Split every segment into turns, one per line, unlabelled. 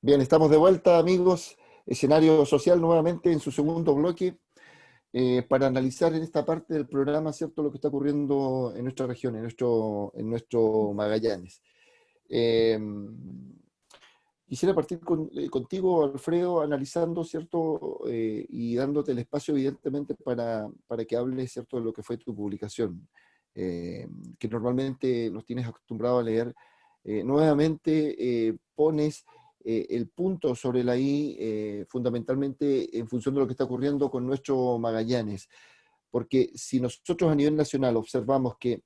Bien, estamos de vuelta, amigos. Escenario social nuevamente en su segundo bloque para analizar en esta parte del programa, ¿cierto?, lo que está ocurriendo en nuestra región, en nuestro Magallanes. Eh, Quisiera partir contigo, Alfredo, analizando, ¿cierto?, y dándote el espacio, evidentemente, para que hables, ¿cierto?, de lo que fue tu publicación, que normalmente nos tienes acostumbrado a leer. Nuevamente pones el punto sobre la I, fundamentalmente en función de lo que está ocurriendo con nuestro Magallanes, porque si nosotros a nivel nacional observamos que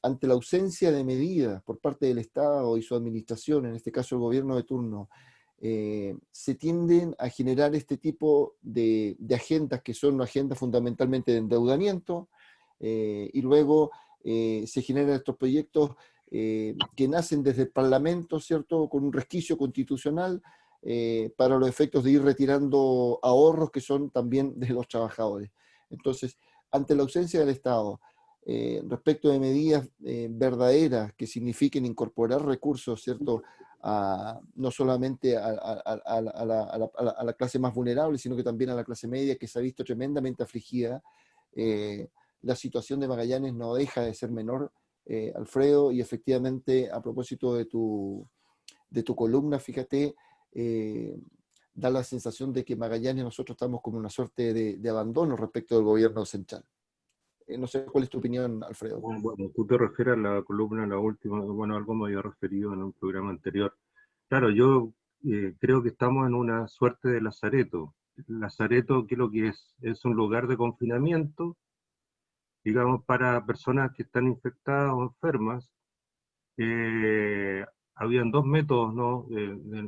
ante la ausencia de medidas por parte del Estado y su administración, en este caso el gobierno de turno, se tienden a generar este tipo de agendas que son agendas fundamentalmente de endeudamiento, y luego se generan estos proyectos que nacen desde el Parlamento, ¿cierto?, con un resquicio constitucional para los efectos de ir retirando ahorros que son también de los trabajadores. Entonces, ante la ausencia del Estado, respecto de medidas verdaderas que signifiquen incorporar recursos, ¿cierto?, no solamente a la clase más vulnerable, sino que también a la clase media, que se ha visto tremendamente afligida. eh, la situación de Magallanes no deja de ser menor, Alfredo, y efectivamente, a propósito de tu columna, fíjate, da la sensación de que Magallanes nosotros estamos como una suerte de abandono respecto del gobierno central. No sé cuál es tu opinión, Alfredo.
Bueno, tú te refieres a la columna, la última, bueno, algo me había referido en un programa anterior. Claro, yo creo que estamos en una suerte de lazareto. Lazareto, ¿qué es lo que es? Es un lugar de confinamiento, digamos, para personas que están infectadas o enfermas. Eh, Habían dos métodos, ¿no?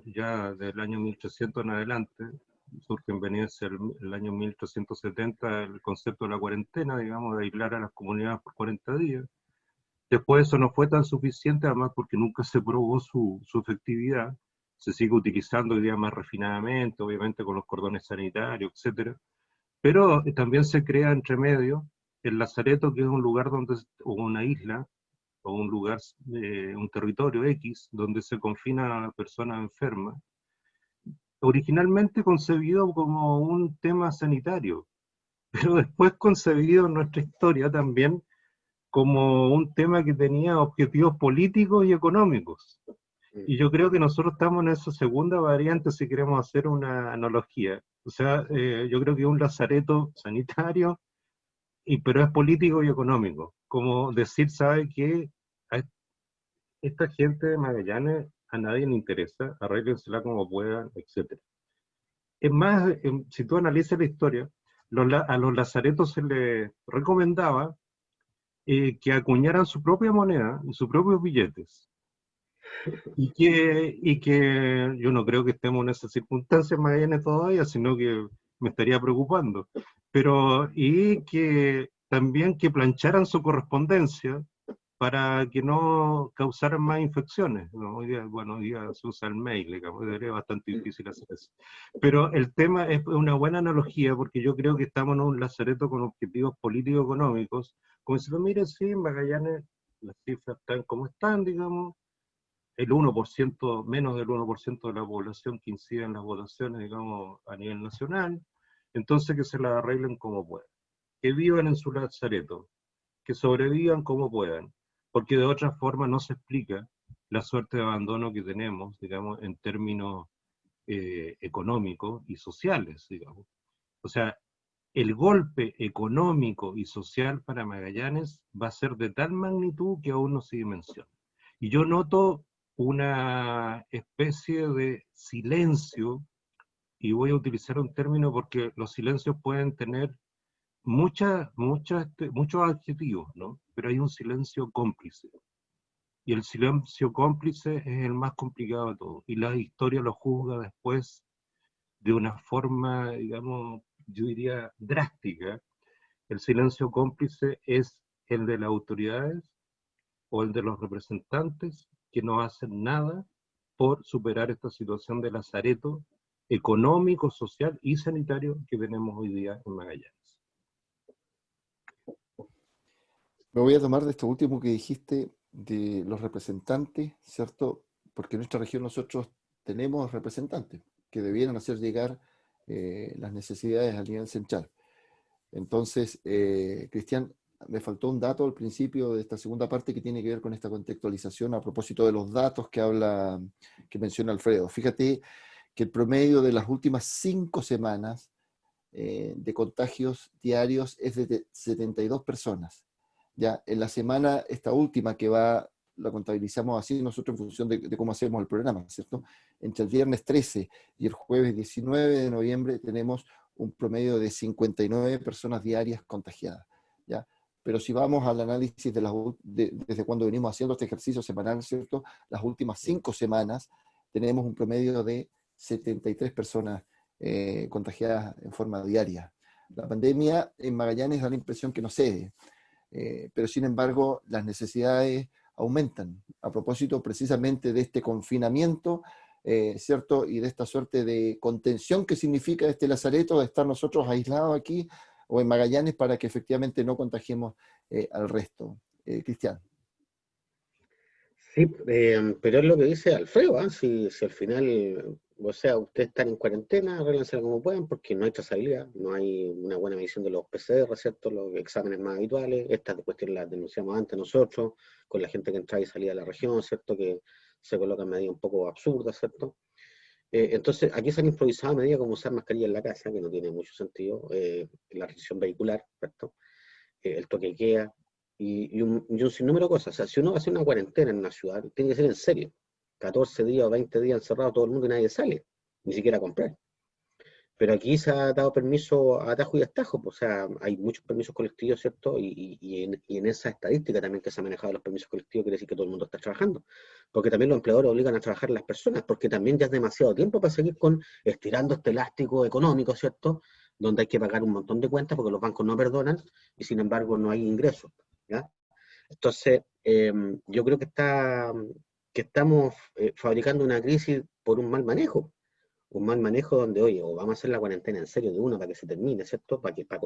Ya del año 1300 en adelante, surge en Venecia el año 1370 el concepto de la cuarentena, digamos, de aislar a las comunidades por 40 días. Después eso no fue tan suficiente, además porque nunca se probó su efectividad. Se sigue utilizando hoy día más refinadamente, obviamente con los cordones sanitarios, etcétera. Pero también se crea entre medio el Lazareto, que es un lugar donde, o una isla, o un lugar, un territorio X, donde se confina a personas enfermas, originalmente concebido como un tema sanitario, pero después concebido en nuestra historia también como un tema que tenía objetivos políticos y económicos. Y yo creo que nosotros estamos en esa segunda variante si queremos hacer una analogía. O sea, yo creo que es un lazareto sanitario, pero es político y económico. Como decir, ¿sabe qué? A esta gente de Magallanes a nadie le interesa, arréglensela como puedan, etc. Es más, si tú analizas la historia, a los lazaretos se les recomendaba que acuñaran su propia moneda y sus propios billetes. Y que yo no creo que estemos en esas circunstancias más bien todavía, sino que me estaría preocupando. Pero, y que también que plancharan su correspondencia para que no causaran más infecciones, ¿no? Hoy día, bueno, hoy día se usa el mail, digamos, es bastante difícil hacer eso. Pero el tema es una buena analogía porque yo creo que estamos en un lazareto con objetivos político-económicos, como si lo miren, sí, en Magallanes las cifras están como están, digamos, el 1%, menos del 1% de la población que incide en las votaciones, digamos, a nivel nacional, entonces que se las arreglen como puedan, que vivan en su lazareto, que sobrevivan como puedan, porque de otra forma no se explica la suerte de abandono que tenemos, digamos, en términos económicos y sociales, digamos. O sea, el golpe económico y social para Magallanes va a ser de tal magnitud que aún no se dimensiona. Y yo noto una especie de silencio, y voy a utilizar un término porque los silencios pueden tener muchos adjetivos, ¿no? Pero hay un silencio cómplice. Y el silencio cómplice es el más complicado de todo. Y la historia lo juzga después de una forma, digamos, yo diría drástica. El silencio cómplice es el de las autoridades o el de los representantes que no hacen nada por superar esta situación de lazareto económico, social y sanitario que tenemos hoy día en Magallanes.
Me voy a tomar de esto último que dijiste de los representantes, ¿cierto? Porque en nuestra región nosotros tenemos representantes que debieran hacer llegar las necesidades al nivel central. Entonces, Cristian, me faltó un dato al principio de esta segunda parte que tiene que ver con esta contextualización a propósito de los datos que menciona Alfredo. Fíjate que el promedio de las últimas 5 semanas de contagios diarios es de 72 personas. Ya, en la semana, esta última que va, la contabilizamos así nosotros en función de cómo hacemos el programa, ¿cierto? Entre el viernes 13 y el jueves 19 de noviembre tenemos un promedio de 59 personas diarias contagiadas, ¿ya? Pero si vamos al análisis desde cuando venimos haciendo este ejercicio semanal, ¿cierto? Las últimas 5 semanas tenemos un promedio de 73 personas contagiadas en forma diaria. La pandemia en Magallanes da la impresión que no cede, pero sin embargo las necesidades aumentan a propósito precisamente de este confinamiento, ¿cierto? Y de esta suerte de contención que significa este lazareto de estar nosotros aislados aquí o en Magallanes para que efectivamente no contagiemos al resto. Cristian.
Sí, pero es lo que dice Alfredo, ¿ah? Si al final, o sea, ustedes están en cuarentena, arréglense como puedan, porque no hay trazabilidad, no hay una buena medición de los PCR, ¿cierto? Los exámenes más habituales, esta cuestión la denunciamos antes nosotros, con la gente que entraba y salía de la región, ¿cierto? Que se colocan medidas un poco absurdas, ¿cierto? Entonces, aquí se han improvisado medidas como usar mascarilla en la casa, que no tiene mucho sentido, la restricción vehicular, ¿cierto? El toque de queda, y un sinnúmero de cosas. O sea, si uno va a hacer una cuarentena en una ciudad, tiene que ser en serio. 14 días o 20 días encerrado todo el mundo y nadie sale, ni siquiera a comprar. Pero aquí se ha dado permiso a atajo y destajo, pues, o sea, hay muchos permisos colectivos, ¿cierto? Y en esa estadística también que se ha manejado los permisos colectivos quiere decir que todo el mundo está trabajando. Porque también los empleadores obligan a trabajar a las personas, porque también ya es demasiado tiempo para seguir estirando este elástico económico, ¿cierto? Donde hay que pagar un montón de cuentas porque los bancos no perdonan y sin embargo no hay ingresos, ¿ya? Entonces, yo creo que estamos fabricando una crisis por un mal manejo donde, oye, o vamos a hacer la cuarentena en serio de uno para que se termine, ¿cierto?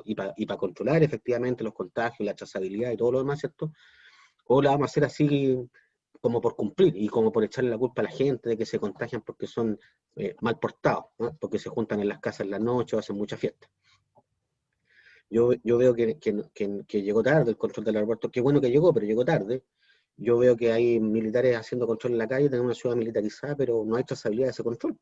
Y para controlar efectivamente los contagios, la trazabilidad y todo lo demás, ¿cierto? O la vamos a hacer así como por cumplir y como por echarle la culpa a la gente de que se contagian porque son mal portados, ¿no? Porque se juntan en las casas en la noche o hacen mucha fiesta. Yo veo que llegó tarde el control del aeropuerto. Qué bueno que llegó, pero llegó tarde. Yo veo que hay militares haciendo control en la calle, tenemos una ciudad militarizada, pero no hay trazabilidad de ese control.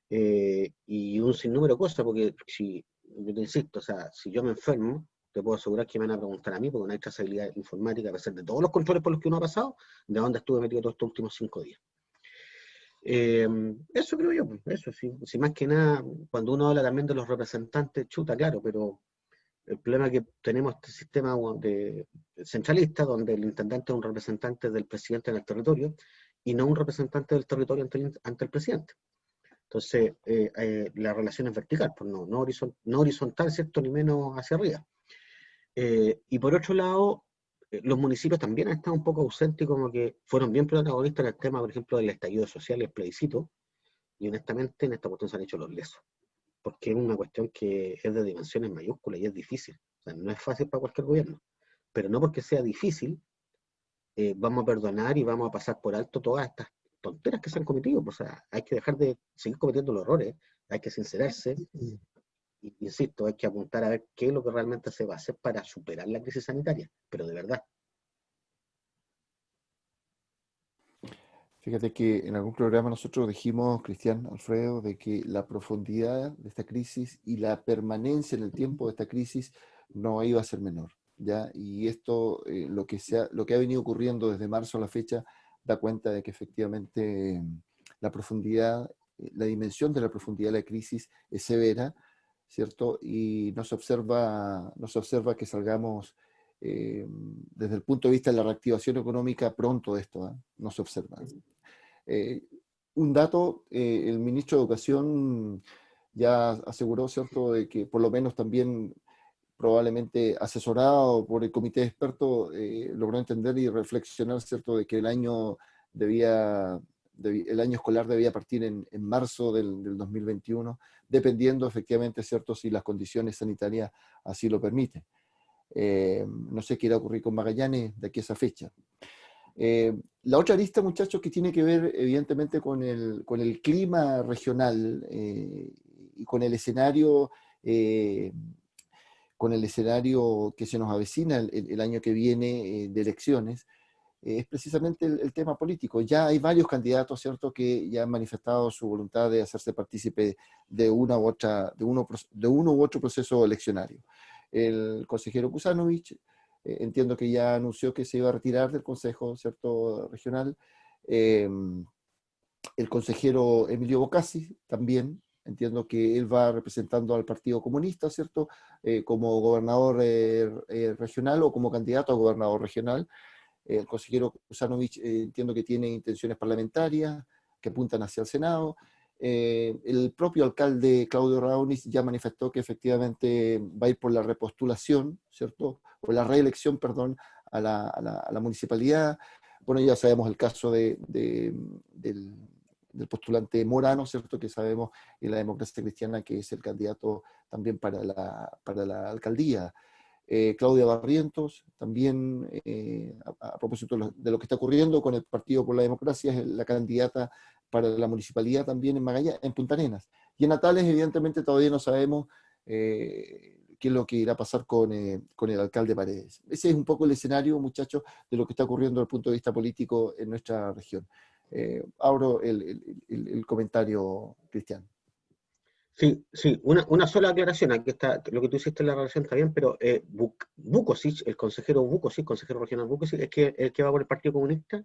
Y un sinnúmero de cosas, porque si, yo te insisto, o sea, si yo me enfermo, te puedo asegurar que me van a preguntar a mí, porque no hay trazabilidad informática, a pesar de todos los controles por los que uno ha pasado, de dónde estuve metido todos estos últimos 5 días. Eso creo yo, eso, si más que nada, cuando uno habla también de los representantes, chuta, claro, pero el problema es que tenemos este sistema centralista, donde el intendente es un representante del presidente en el territorio, y no un representante del territorio ante el presidente. Entonces, la relación es vertical, pues no horizontal, ¿cierto? Ni menos hacia arriba. Y por otro lado, los municipios también han estado un poco ausentes y como que fueron bien protagonistas en el tema, por ejemplo, del estallido social y el plebiscito, y honestamente en esta cuestión se han hecho los lesos, porque es una cuestión que es de dimensiones mayúsculas y es difícil. O sea, no es fácil para cualquier gobierno, pero no porque sea difícil, vamos a perdonar y vamos a pasar por alto todas estas tonteras que se han cometido. O sea, hay que dejar de seguir cometiendo los errores, hay que sincerarse, y, insisto, hay que apuntar a ver qué es lo que realmente se va a hacer para superar la crisis sanitaria, pero de verdad.
Fíjate que en algún programa nosotros dijimos, Cristian, Alfredo, de que la profundidad de esta crisis y la permanencia en el tiempo de esta crisis no iba a ser menor, ¿ya? Y esto, lo que ha venido ocurriendo desde marzo a la fecha, da cuenta de que efectivamente la profundidad, la dimensión de la profundidad de la crisis es severa, ¿cierto? Y no se observa que salgamos desde el punto de vista de la reactivación económica pronto de esto, ¿eh? No se observa. Eh, un dato, el ministro de Educación ya aseguró, ¿cierto?, de que por lo menos también probablemente asesorado por el comité de expertos, logró entender y reflexionar, ¿cierto?, de que el año escolar debía partir en marzo del 2021, dependiendo efectivamente, ¿cierto?, si las condiciones sanitarias así lo permiten. No sé qué irá a ocurrir con Magallanes de aquí a esa fecha. La otra arista, muchachos, que tiene que ver evidentemente con el clima regional y con el escenario que se nos avecina el año que viene de elecciones, es precisamente el tema político. Ya hay varios candidatos, ¿cierto?, que ya han manifestado su voluntad de hacerse partícipe de de uno u otro proceso eleccionario. El consejero Kusanovich, entiendo que ya anunció que se iba a retirar del Consejo, ¿cierto?, regional. El consejero Emilio Bocasi también, entiendo que él va representando al Partido Comunista, ¿cierto?, como gobernador regional o como candidato a gobernador regional. El consejero Kusanovich entiendo que tiene intenciones parlamentarias que apuntan hacia el Senado. El propio alcalde Claudio Raunis ya manifestó que efectivamente va a ir por la repostulación, ¿cierto? O la reelección, perdón, a la municipalidad. Bueno, ya sabemos el caso del postulante Morano, ¿cierto? Que sabemos en la democracia cristiana que es el candidato también para la alcaldía. Claudia Barrientos, también a propósito de lo que está ocurriendo con el Partido por la Democracia, es la candidata para la municipalidad también en Magallanes, en Punta Arenas. Y en Natales, evidentemente, todavía no sabemos qué es lo que irá a pasar con el alcalde Paredes. Ese es un poco el escenario, muchachos, de lo que está ocurriendo desde el punto de vista político en nuestra región. Abro el comentario, Cristian.
Sí, sí, una sola aclaración. Aquí está, lo que tú hiciste en la relación está bien, pero Vukovic, el consejero Vukovic, consejero regional Vukovic, es que el que va por el Partido Comunista,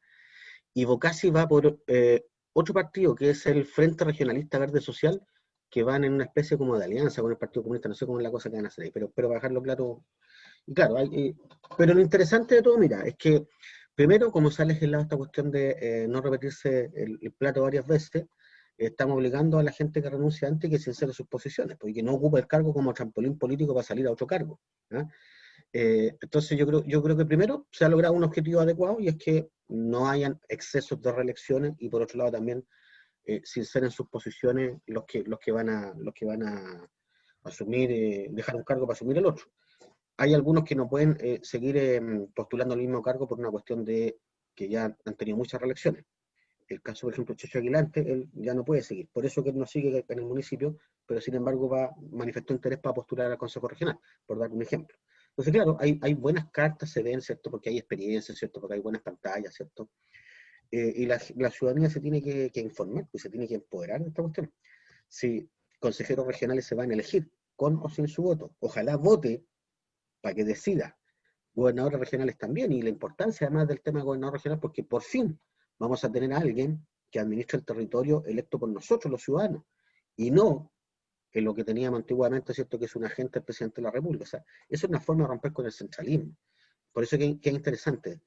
y Bocasi va por otro partido, que es el Frente Regionalista Verde Social, que van en una especie como de alianza con el Partido Comunista. No sé cómo es la cosa que van a hacer ahí, pero para dejarlo claro. Y claro, pero lo interesante de todo, mira, es que primero, como se ha legislado esta cuestión de no repetirse el plato varias veces, estamos obligando a la gente que renuncia antes que sincere sus posiciones, porque no ocupa el cargo como trampolín político para salir a otro cargo. ¿Ah? Entonces yo creo que primero se ha logrado un objetivo adecuado, y es que no hayan excesos de reelecciones, y por otro lado también sinceren sus posiciones los que van a asumir, dejar un cargo para asumir el otro. Hay algunos que no pueden seguir postulando al mismo cargo por una cuestión de que ya han tenido muchas reelecciones. El caso, por ejemplo, Checho Aguilante, él ya no puede seguir. Por eso que él no sigue en el municipio, pero sin embargo manifestó interés para postular al Consejo Regional, por dar un ejemplo. Entonces, claro, hay buenas cartas, se ven, ¿cierto? Porque hay experiencia, ¿cierto? Porque hay buenas pantallas, ¿cierto? Y la ciudadanía se tiene que informar, pues se tiene que empoderar de esta cuestión. Si consejeros regionales se van a elegir, con o sin su voto, ojalá vote para que decida. Gobernadores regionales también, y la importancia además del tema de gobernador regional, porque por fin vamos a tener a alguien que administre el territorio electo por nosotros, los ciudadanos, y no en lo que teníamos antiguamente, ¿cierto?, que es un agente del presidente de la República. O sea, eso es una forma de romper con el centralismo. Por eso que es interesante.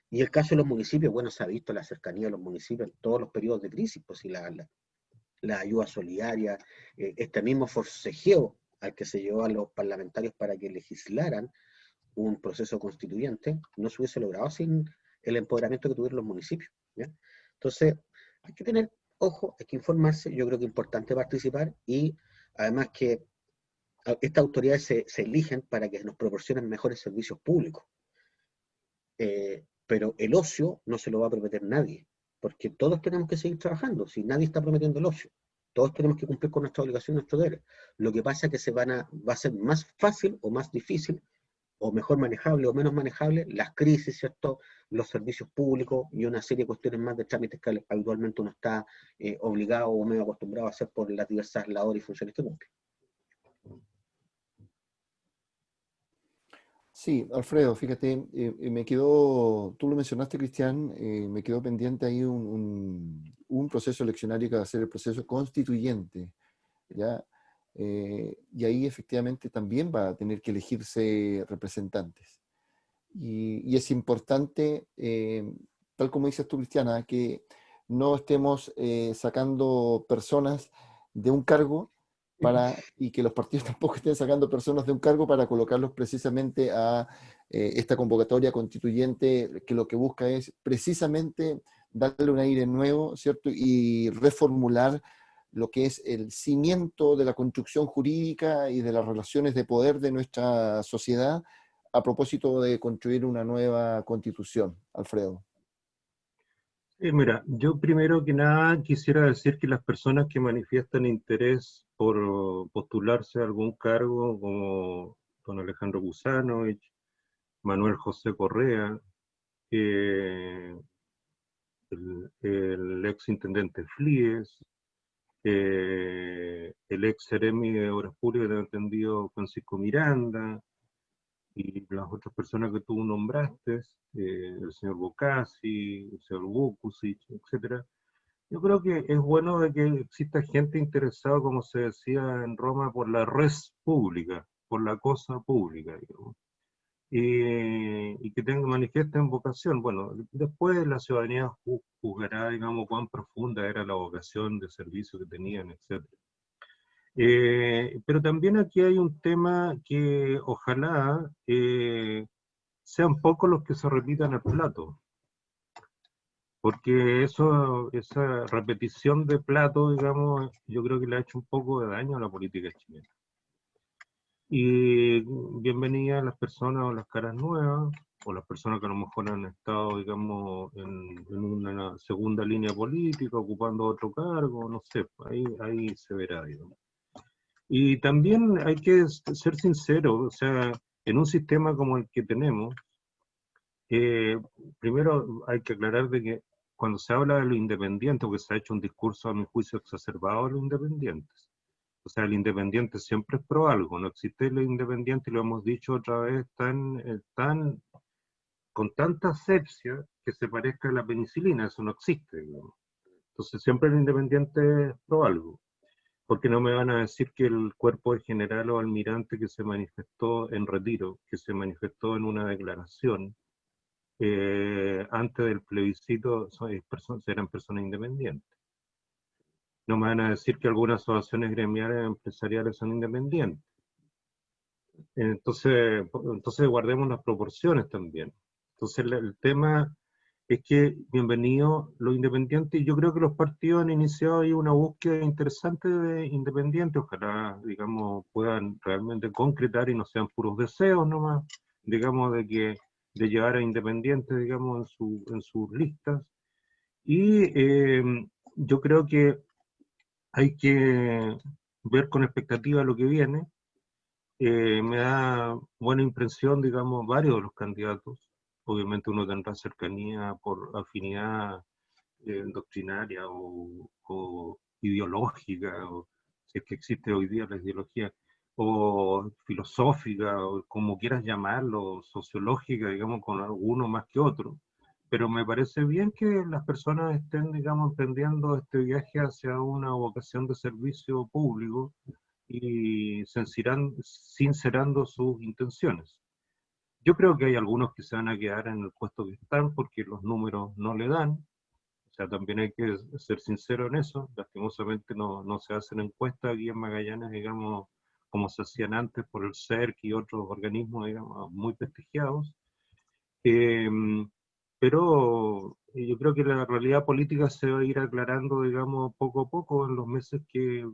Y el caso de los municipios, bueno, se ha visto la cercanía de los municipios en todos los periodos de crisis, pues, y la ayuda solidaria, este mismo forcejeo al que se llevó a los parlamentarios para que legislaran un proceso constituyente, no se hubiese logrado sin el empoderamiento que tuvieron los municipios. ¿Ya? Entonces, hay que tener ojo, hay que informarse, yo creo que es importante participar, y además que estas autoridades se eligen para que nos proporcionen mejores servicios públicos. Pero el ocio no se lo va a prometer nadie, porque todos tenemos que seguir trabajando, si nadie está prometiendo el ocio. Todos tenemos que cumplir con nuestra obligación y nuestros deberes. Lo que pasa es que va a ser más fácil o más difícil, o mejor manejable o menos manejable, las crisis, ¿cierto?, los servicios públicos y una serie de cuestiones más de trámites que habitualmente uno está obligado o medio acostumbrado a hacer por las diversas labores y funciones que cumple.
Sí, Alfredo, fíjate, me quedó, tú lo mencionaste, Cristian, me quedó pendiente ahí un proceso eleccionario que va a ser el proceso constituyente, ¿ya? Y ahí efectivamente también va a tener que elegirse representantes. Y es importante, tal como dices tú, Cristiana, que no estemos sacando personas de un cargo y que los partidos tampoco estén sacando personas de un cargo para colocarlos precisamente a esta convocatoria constituyente, que lo que busca es precisamente darle un aire nuevo, ¿cierto? Y reformular lo que es el cimiento de la construcción jurídica y de las relaciones de poder de nuestra sociedad, a propósito de construir una nueva constitución, Alfredo.
Mira, yo primero que nada quisiera decir que las personas que manifiestan interés por postularse a algún cargo, como don Alejandro Kusanovich, Manuel José Correa, eh, el ex intendente Flies, el ex seremi de Obras Públicas, tengo entendido, Francisco Miranda, y las otras personas que tú nombraste, el señor Bocasi, el señor Vukusic, etcétera. Yo creo que es bueno de que exista gente interesada, como se decía en Roma, por la res pública, por la cosa pública, digamos, y que tenga, manifiesten vocación. Bueno, después la ciudadanía juzgará, digamos, cuán profunda era la vocación de servicio que tenían, etc. Pero también aquí hay un tema que ojalá sean pocos los que se repitan el plato, porque esa repetición de plato, digamos, yo creo que le ha hecho un poco de daño a la política chilena. Y bienvenida a las personas o las caras nuevas, o las personas que a lo mejor han estado, digamos, en una segunda línea política, ocupando otro cargo, no sé, ahí se verá, digamos. Y también hay que ser sincero, o sea, en un sistema como el que tenemos, eh, primero hay que aclarar de que cuando se habla de lo independiente, porque se ha hecho un discurso a mi juicio exacerbado de los independientes. O sea, el independiente siempre es pro algo, no existe el independiente, y lo hemos dicho otra vez, con tanta asepsia que se parezca a la penicilina, eso no existe, digamos. Entonces siempre el independiente es pro algo, porque no me van a decir que el cuerpo de general o almirante que se manifestó en retiro, que se manifestó en una declaración, antes del plebiscito eran personas independientes. No me van a decir que algunas asociaciones gremiales empresariales son independientes. Entonces guardemos las proporciones también. Entonces el tema es que bienvenido lo independiente, y yo creo que los partidos han iniciado ahí una búsqueda interesante de independientes, ojalá, digamos, puedan realmente concretar y no sean puros deseos nomás, digamos, de llevar a independientes, digamos, en sus listas. Y yo creo que hay que ver con expectativa lo que viene. Me da buena impresión, digamos, varios de los candidatos. Obviamente uno tendrá cercanía por afinidad doctrinaria o ideológica, o si es que existe hoy día la ideología, o filosófica, o como quieras llamarlo, sociológica, digamos, con alguno más que otro. Pero me parece bien que las personas estén, digamos, emprendiendo este viaje hacia una vocación de servicio público y sincerando sus intenciones. Yo creo que hay algunos que se van a quedar en el puesto que están porque los números no le dan. O sea, también hay que ser sincero en eso. Lastimosamente no se hacen encuestas aquí en Magallanes, digamos, como se hacían antes por el CERC y otros organismos, digamos, muy prestigiados. Eh, pero yo creo que la realidad política se va a ir aclarando, digamos, poco a poco en los meses que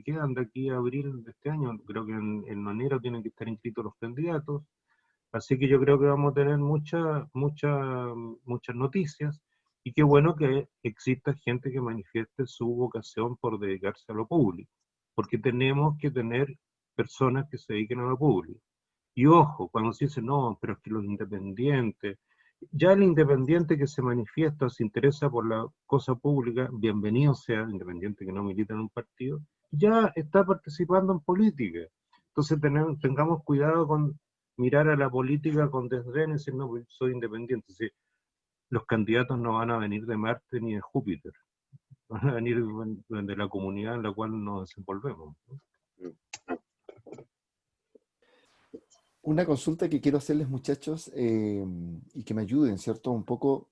quedan de aquí a abril de este año. Creo que en enero tienen que estar inscritos los candidatos. Así que yo creo que vamos a tener muchas noticias, y qué bueno que exista gente que manifieste su vocación por dedicarse a lo público, porque tenemos que tener personas que se dediquen a lo público. Y ojo, cuando se dice, no, pero es que los independientes, ya el independiente que se manifiesta o se interesa por la cosa pública, bienvenido sea, independiente que no milita en un partido, ya está participando en política. Entonces tengamos cuidado con mirar a la política con desdén y decir, no, pues soy independiente. Sí, los candidatos no van a venir de Marte ni de Júpiter, van a venir de la comunidad en la cual nos desenvolvemos, ¿no?
Una consulta que quiero hacerles, muchachos, y que me ayuden, ¿cierto? Un poco,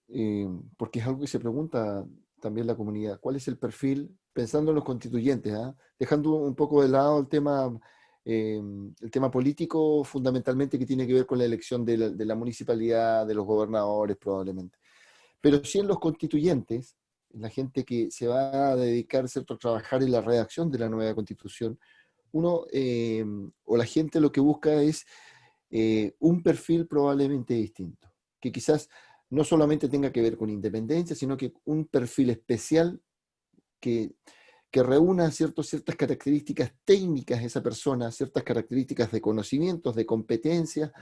porque es algo que se pregunta también la comunidad. ¿Cuál es el perfil, pensando en los constituyentes, ¿ah? Dejando un poco de lado el tema político, fundamentalmente, que tiene que ver con la elección de la municipalidad, de los gobernadores, probablemente. Pero sí en los constituyentes, la gente que se va a dedicar, ¿cierto?, a trabajar en la redacción de la nueva constitución, o la gente lo que busca es un perfil probablemente distinto, que quizás no solamente tenga que ver con independencia, sino que un perfil especial que, que reúna ciertas características técnicas de esa persona, ciertas características de conocimientos, de competencias,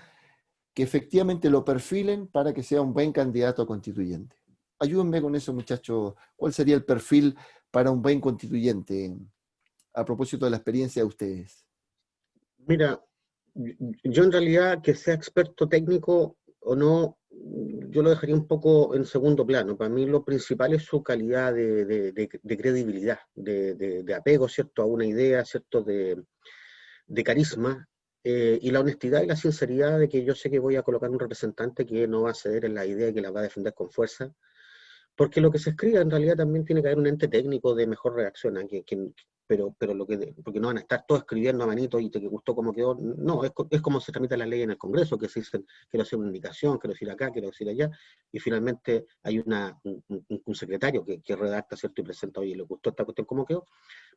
que efectivamente lo perfilen para que sea un buen candidato a constituyente. Ayúdenme con eso, muchachos. ¿Cuál sería el perfil para un buen constituyente a propósito de la experiencia de ustedes?
Mira, yo en realidad que sea experto técnico o no, yo lo dejaría un poco en segundo plano. Para mí lo principal es su calidad de credibilidad, de apego, ¿cierto?, a una idea, ¿cierto?, de carisma, y la honestidad y la sinceridad de que yo sé que voy a colocar un representante que no va a ceder en la idea y que la va a defender con fuerza, porque lo que se escriba en realidad también tiene que haber un ente técnico de mejor reacción, ¿eh? Pero porque no van a estar todos escribiendo a manito y te gustó cómo quedó. No, es como se tramita la ley en el Congreso, que se dicen, quiero hacer una indicación, quiero decir acá, quiero decir allá, y finalmente hay un secretario que redacta, ¿cierto?, y presenta, oye, le gustó esta cuestión, cómo quedó.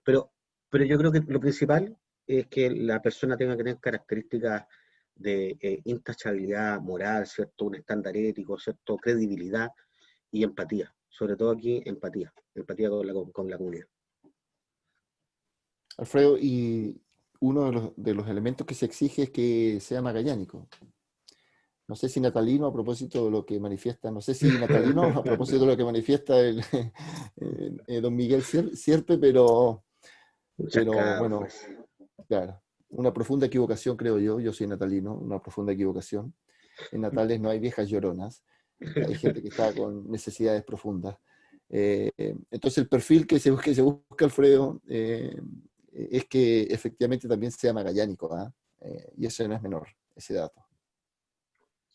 Pero, pero yo creo que lo principal es que la persona tenga que tener características de intachabilidad moral, ¿cierto?, un estándar ético, ¿cierto?, credibilidad y empatía. Sobre todo aquí, empatía con la comunidad.
Alfredo, y uno de los elementos que se exige es que sea magallánico. No sé si natalino a propósito de lo que manifiesta, no sé si natalino a propósito de lo que manifiesta don Miguel Sierpe, pero
Muchas
bueno,
gracias.
claro, una profunda equivocación creo yo soy natalino, una profunda equivocación. En Natales no hay viejas lloronas, hay gente que está con necesidades profundas. Entonces el perfil que se busca Alfredo, es que efectivamente también sea magallánico, ¿ah? Y eso no es menor, ese dato.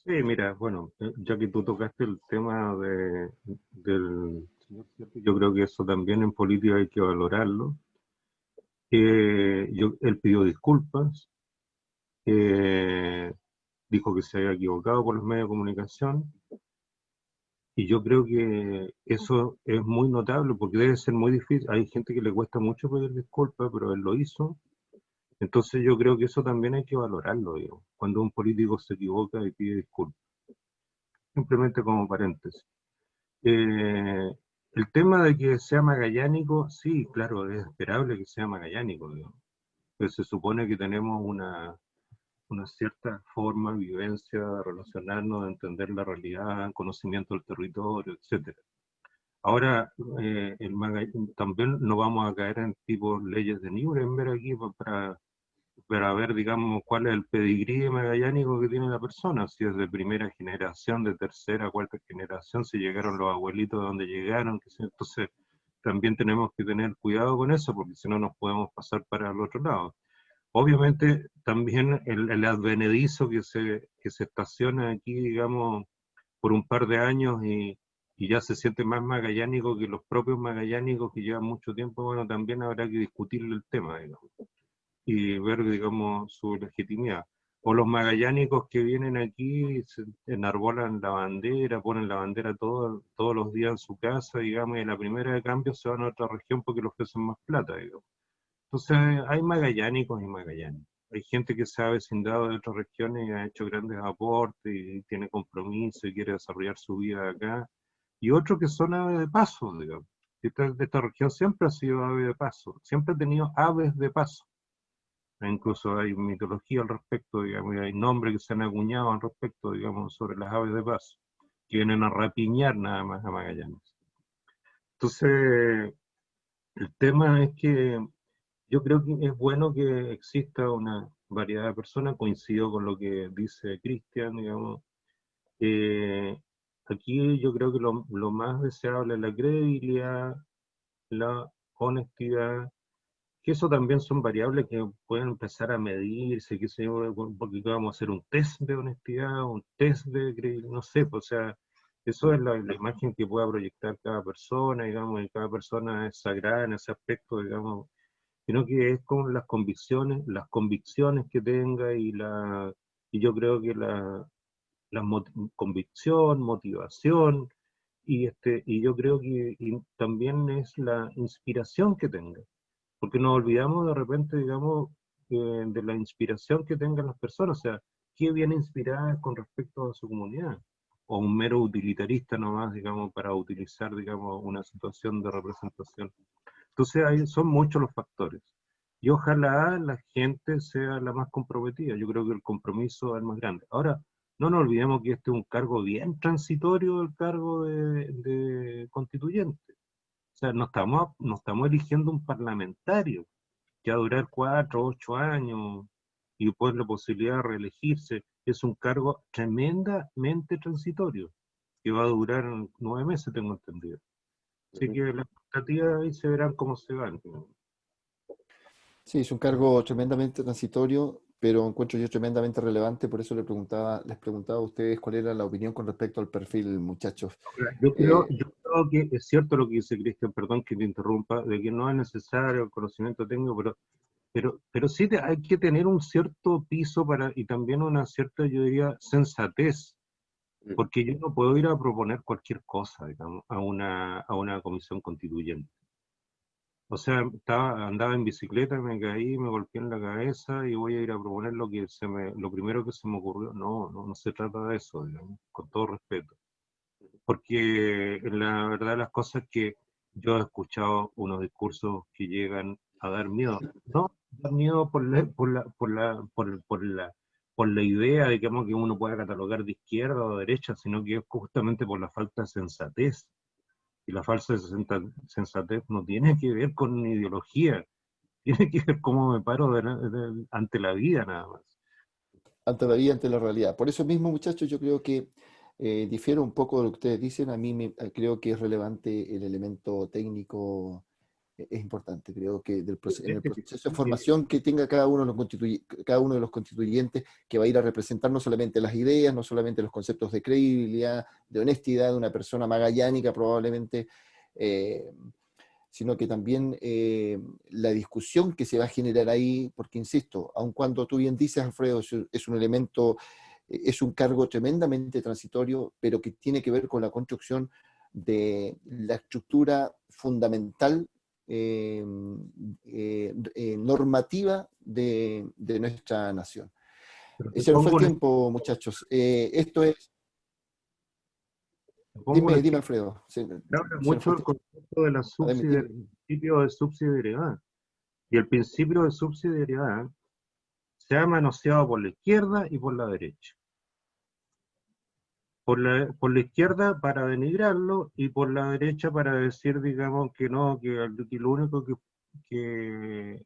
Sí, mira, bueno, ya que tú tocaste el tema del señor Sierpe, yo creo que eso también en política hay que valorarlo. Él pidió disculpas, dijo que se había equivocado por los medios de comunicación, y yo creo que eso es muy notable porque debe ser muy difícil. Hay gente que le cuesta mucho pedir disculpas, pero él lo hizo. Entonces yo creo que eso también hay que valorarlo, digo, cuando un político se equivoca y pide disculpas. Simplemente como paréntesis. Eh, el tema de que sea magallánico, sí, claro, es esperable que sea magallánico, digo. Pero se supone que tenemos una cierta forma, vivencia, de relacionarnos, de entender la realidad, conocimiento del territorio, etcétera. Ahora, también no vamos a caer en tipo leyes de Nuremberg aquí para ver, digamos, cuál es el pedigrí magallánico que tiene la persona, si es de primera generación, de tercera, cuarta generación, si llegaron los abuelitos de donde llegaron, que entonces también tenemos que tener cuidado con eso, porque si no nos podemos pasar para el otro lado. Obviamente también el advenedizo que se estaciona aquí, digamos, por un par de años y ya se siente más magallánico que los propios magallánicos que llevan mucho tiempo, bueno, también habrá que discutirle el tema, digamos, y ver, digamos, su legitimidad. O los magallánicos que vienen aquí, se enarbolan la bandera, ponen la bandera todos los días en su casa, digamos, y en la primera de cambio se van a otra región porque le ofrecen más plata, digamos. Entonces, hay magallánicos y magallánicos. Hay gente que se ha vecindado de otras regiones y ha hecho grandes aportes y tiene compromiso y quiere desarrollar su vida acá. Y otros que son aves de paso, digamos. Esta región siempre ha sido ave de paso, siempre ha tenido aves de paso. Incluso hay mitología al respecto, digamos, y hay nombres que se han acuñado al respecto, digamos, sobre las aves de paso, que vienen a rapiñar nada más a Magallanes. Entonces, el tema es que yo creo que es bueno que exista una variedad de personas, coincido con lo que dice Cristian, digamos. Eh, Aquí yo creo que lo más deseable es la credibilidad, la honestidad, que eso también son variables que pueden empezar a medirse, qué sé yo, porque vamos a hacer un test de honestidad, un test de credibilidad, no sé, pues, o sea, eso es la imagen que pueda proyectar cada persona, digamos, y cada persona es sagrada en ese aspecto, digamos, sino que es con las convicciones que tenga y yo creo que convicción, motivación, y yo creo que también es la inspiración que tenga, porque nos olvidamos de repente, digamos, de la inspiración que tengan las personas, o sea, qué viene inspirada con respecto a su comunidad. o un mero utilitarista nomás, digamos, para utilizar, digamos, una situación de representación. Entonces son muchos los factores. Y ojalá la gente sea la más comprometida. Yo creo que el compromiso es el más grande. Ahora, no nos olvidemos que este es un cargo bien transitorio, el cargo de constituyente. O sea, no estamos eligiendo un parlamentario que va a durar 4, 8 años y después la posibilidad de reelegirse. Es un cargo tremendamente transitorio, que va a durar 9 meses, tengo entendido. Así que las expectativas ahí se verán cómo se van.
Sí, es un cargo tremendamente transitorio, pero encuentro yo tremendamente relevante, por eso les preguntaba a ustedes cuál era la opinión con respecto al perfil, muchachos.
Yo creo que es cierto lo que dice Cristian, perdón que te interrumpa, de que no es necesario el conocimiento técnico, pero sí hay que tener un cierto piso y también una cierta, yo diría, sensatez, porque yo no puedo ir a proponer cualquier cosa, digamos, a una comisión constituyente. O sea, andaba en bicicleta, me caí, me golpeé en la cabeza y voy a ir a proponer lo primero que se me ocurrió. No se trata de eso, digamos, con todo respeto. Porque la verdad las cosas es que yo he escuchado unos discursos que llegan a dar miedo. No, dar miedo por la idea, digamos, que uno pueda catalogar de izquierda o de derecha, sino que es justamente por la falta de sensatez. Y la falsa sensatez no tiene que ver con ideología, tiene que ver cómo me paro ante la vida nada más.
Ante la vida, ante la realidad. Por eso mismo, muchachos, yo creo que difiero un poco de lo que ustedes dicen. A mí creo que es relevante el elemento técnico, es importante. Creo que en el proceso de formación que tenga cada uno de los constituyentes, que va a ir a representar no solamente las ideas, no solamente los conceptos de credibilidad, de honestidad de una persona magallánica probablemente, sino que también la discusión que se va a generar ahí, porque insisto, aun cuando tú bien dices, Alfredo, es un elemento, es un cargo tremendamente transitorio, pero que tiene que ver con la construcción de la estructura fundamental normativa de nuestra nación. Se nos fue el tiempo, muchachos. Esto es... Dime, Alfredo.
Se habla mucho del concepto del principio de subsidiariedad. Y el principio de subsidiariedad se ha manoseado por la izquierda y por la derecha. Por la izquierda para denigrarlo y por la derecha para decir, digamos, que no, que lo único que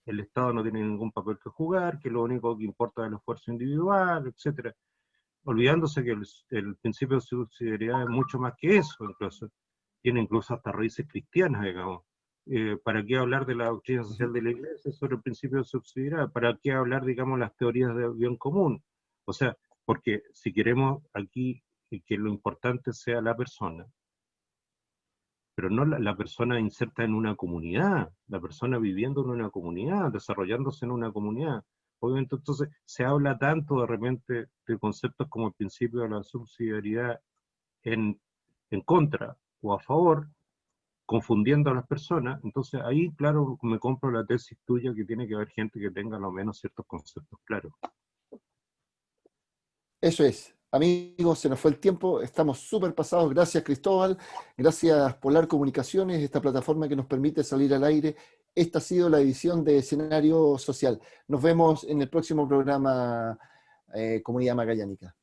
el Estado no tiene ningún papel que jugar, que lo único que importa es el esfuerzo individual, etcétera. Olvidándose que el principio de subsidiariedad es mucho más que eso, incluso. Tiene incluso hasta raíces cristianas, digamos. ¿Para qué hablar de la doctrina social de la Iglesia sobre el principio de subsidiariedad? ¿Para qué hablar, digamos, las teorías de bien común? O sea, porque si queremos aquí que lo importante sea la persona, pero no la persona inserta en una comunidad, la persona viviendo en una comunidad, desarrollándose en una comunidad. Obviamente, entonces, se habla tanto de repente de conceptos como el principio de la subsidiariedad en contra o a favor, confundiendo a las personas. Entonces, ahí, claro, me compro la tesis tuya que tiene que haber gente que tenga al menos ciertos conceptos claros.
Eso es. Amigos, se nos fue el tiempo, estamos súper pasados. Gracias, Cristóbal. Gracias, Polar Comunicaciones, esta plataforma que nos permite salir al aire. Esta ha sido la edición de Escenario Social. Nos vemos en el próximo programa Comunidad Magallánica.